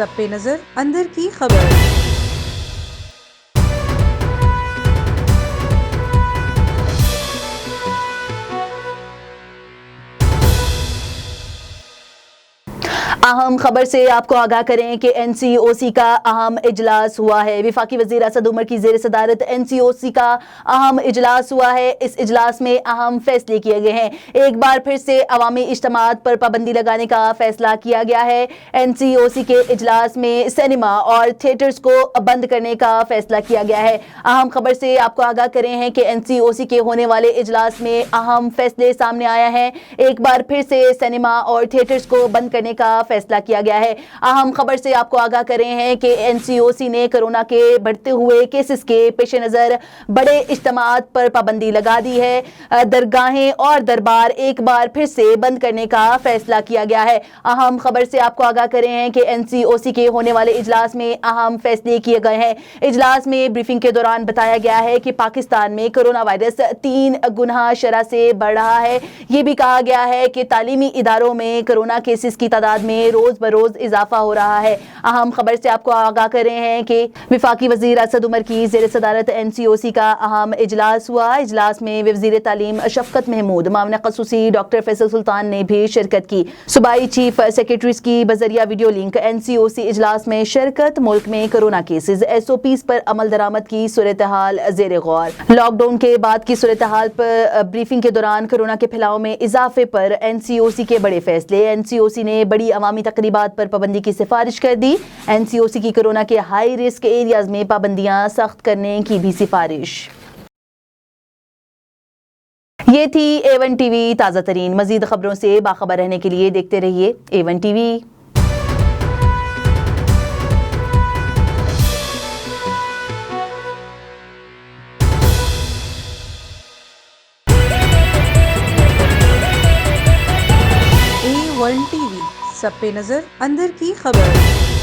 सब पे नजर, अंदर की खबर। अहम खबर से आपको आगाह करें कि NCOC का अहम इजलास हुआ है। वफाकी वज़ीर असद उमर की ज़ेर सदारत NCOC का अहम इजलास हुआ है। इस इजलास में अहम फैसले किए गए हैं। एक बार फिर से अवामी इज्तिमात पर पाबंदी लगाने का फैसला किया गया है। NCOC के इजलास में सिनेमा और थिएटर्स को बंद करने का फैसला किया गया है। अहम खबर से आपको आगाह करें हैं कि NCOC के होने वाले इजलास में अहम फैसले सामने आया है। एक बार फिर से सिनेमा और थिएटर्स को बंद करने का फैसला किया गया है। अहम खबर से आपको आगाह कर रहे हैं कि NCOC ने कोरोना के बढ़ते हुए केसेस के पेश नजर बड़े इज्तिमात पर पाबंदी लगा दी है। दरगाहें और दरबार एक बार फिर से बंद करने का फैसला किया गया है। अहम खबर से आपको आगाह कर रहे हैं कि NCOC के होने वाले इजलास में अहम फैसले किए गए हैं। इजलास में ब्रीफिंग के दौरान बताया गया है कि पाकिस्तान में कोरोना वायरस 3 गुना शरह से बढ़ रहा है। ये भी कहा गया है कि तालीमी इदारों में कोरोना केसेस की तादाद में रोज बरोज इजाफा हो रहा है। अहम खबर से आपको आगाह कर रहे हैं कि वफाकी वजीर असद उमर की ज़ेर सदारत NCOC का अहम इजलास हुआ। इजलास में वज़ीर तालीम शफकत महमूद, मामला खसूसी डॉक्टर फैसल सुल्तान ने भी शिरकत की। सूबाई चीफ सेक्रेटरीज की बजरिया वीडियो लिंक NCOC इजलास में शिरकत। मुल्क में कोरोना केसेज SOPs पर अमल दरामद की सूरत हाल ज़ेर गौर। लॉकडाउन के बाद की सूरत हाल पर ब्रीफिंग के दौरान कोरोना के फैलाव में इजाफे पर NCOC के बड़े फैसले। NCOC ने बड़ी अवामी तकरीबात पर पाबंदी की सिफारिश कर दी। NCOC की कोरोना के हाई रिस्क एरियाज में पाबंदियां सख्त करने की भी सिफारिश। ये थी A1 TV ताज़ा तरीन। मजीद खबरों से बाखबर रहने के लिए देखते रहिए A1 TV। A1 TV, सब पे नजर, अंदर की खबर।